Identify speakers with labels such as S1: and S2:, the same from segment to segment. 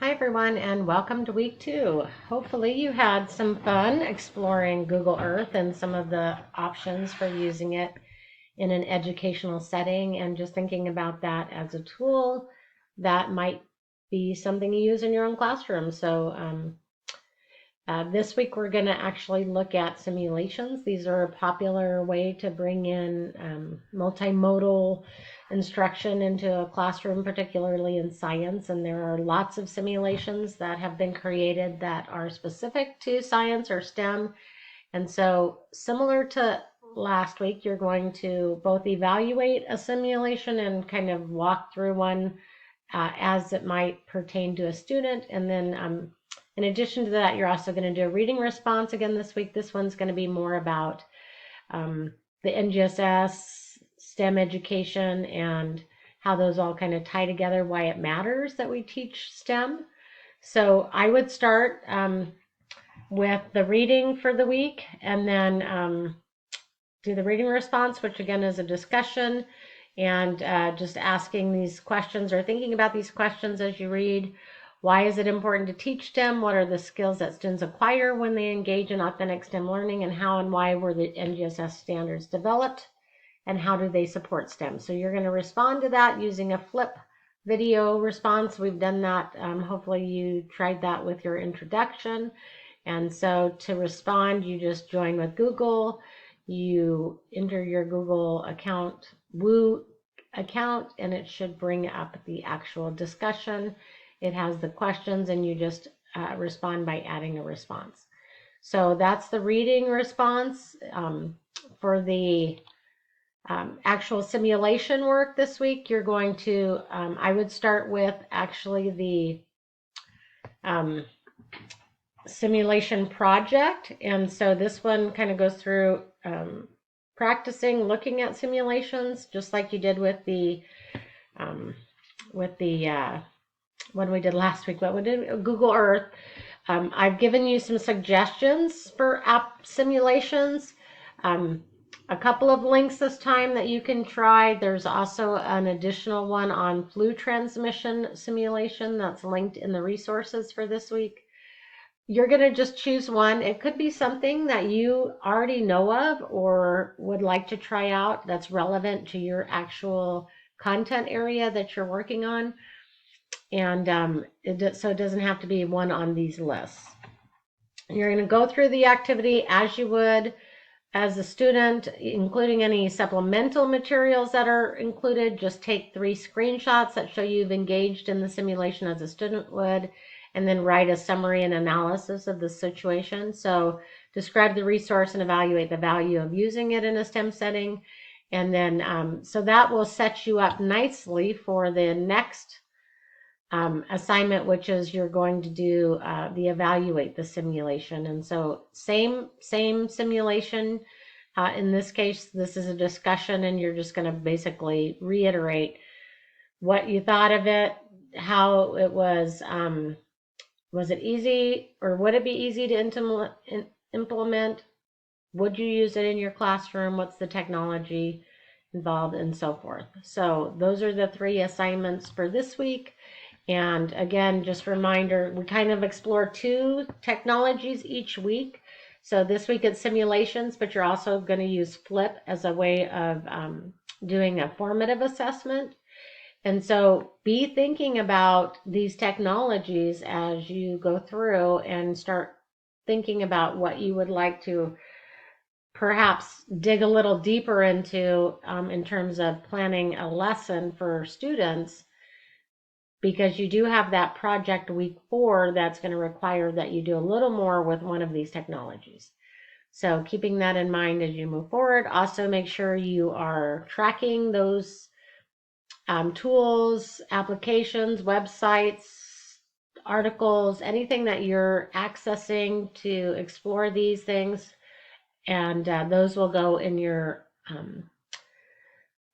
S1: Hi everyone and welcome to week 2. Hopefully you had some fun exploring Google Earth and some of the options for using it in an educational setting and just thinking about that as a tool that might be something you use in your own classroom. This week we're going to actually look at simulations. These are a popular way to bring in multimodal instruction into a classroom, particularly in science. And there are lots of simulations that have been created that are specific to science or STEM. And so similar to last week, you're going to both evaluate a simulation and kind of walk through one as it might pertain to a student. And then in addition to that, you're also going to do a reading response again this week. This one's going to be more about the NGSS, STEM education, and how those all kind of tie together, why it matters that we teach STEM. So I would start with the reading for the week and then do the reading response, which again is a discussion and just asking these questions or thinking about these questions as you read. Why is it important to teach STEM? What are the skills that students acquire when they engage in authentic STEM learning? And how and why were the NGSS standards developed? And how do they support STEM? So you're going to respond to that using a flip video response. We've done that. Hopefully you tried that with your introduction. And so to respond, you just join with Google. You enter your Google account, Woo account, and it should bring up the actual discussion. It has the questions and you just respond by adding a response. So that's the reading response. For the actual simulation work this week, you're going to, I would start with actually the simulation project. And so this one kind of goes through practicing looking at simulations, just like you did with the when we did last week, what we did Google Earth. I've given you some suggestions for app simulations. A couple of links this time that you can try. There's also an additional one on flu transmission simulation that's linked in the resources for this week. You're going to just choose one. It could be something that you already know of or would like to try out that's relevant to your actual content area that you're working on. And so it doesn't have to be one on these lists. You're going to go through the activity as you would as a student, including any supplemental materials that are included. Just take 3 screenshots that show you've engaged in the simulation as a student would, and then write a summary and analysis of the situation. So describe the resource and evaluate the value of using it in a STEM setting. And then, so that will set you up nicely for the next assignment, which is you're going to do the evaluate the simulation. And so same simulation. In this case, this is a discussion and you're just going to basically reiterate what you thought of it, how it was it easy or would it be easy to implement? Would you use it in your classroom? What's the technology involved and so forth. So those are the 3 assignments for this week. And again, just a reminder, we kind of explore 2 technologies each week. So this week it's simulations, but you're also going to use Flip as a way of doing a formative assessment. And so be thinking about these technologies as you go through and start thinking about what you would like to perhaps dig a little deeper into in terms of planning a lesson for students, because you do have that project week 4 that's going to require that you do a little more with one of these technologies. So keeping that in mind as you move forward. Also make sure you are tracking those tools, applications, websites, articles, anything that you're accessing to explore these things. And those will go in your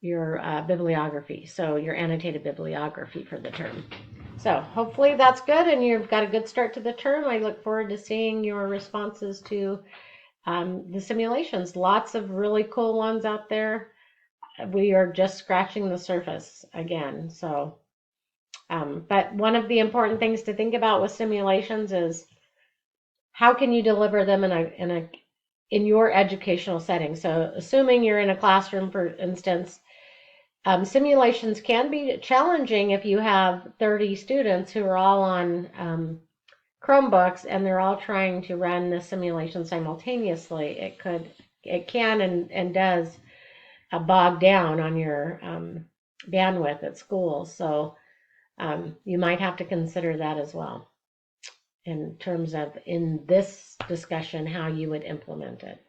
S1: bibliography, so your annotated bibliography for the term. So hopefully that's good and you've got a good start to the term. I look forward to seeing your responses to the simulations. Lots of really cool ones out there. We are just scratching the surface again. So But one of the important things to think about with simulations is how can you deliver them in your educational setting. So assuming you're in a classroom, for instance, simulations can be challenging if you have 30 students who are all on Chromebooks and they're all trying to run the simulation simultaneously. It can and does bog down on your bandwidth at school. So you might have to consider that as well in terms of, in this discussion, how you would implement it.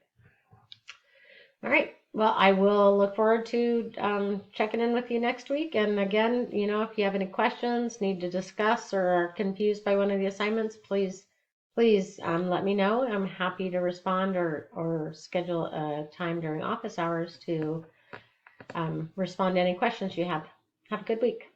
S1: All right. Well, I will look forward to checking in with you next week. And again, if you have any questions, need to discuss, or are confused by one of the assignments, please let me know. I'm happy to respond or schedule a time during office hours to respond to any questions you have. Have a good week.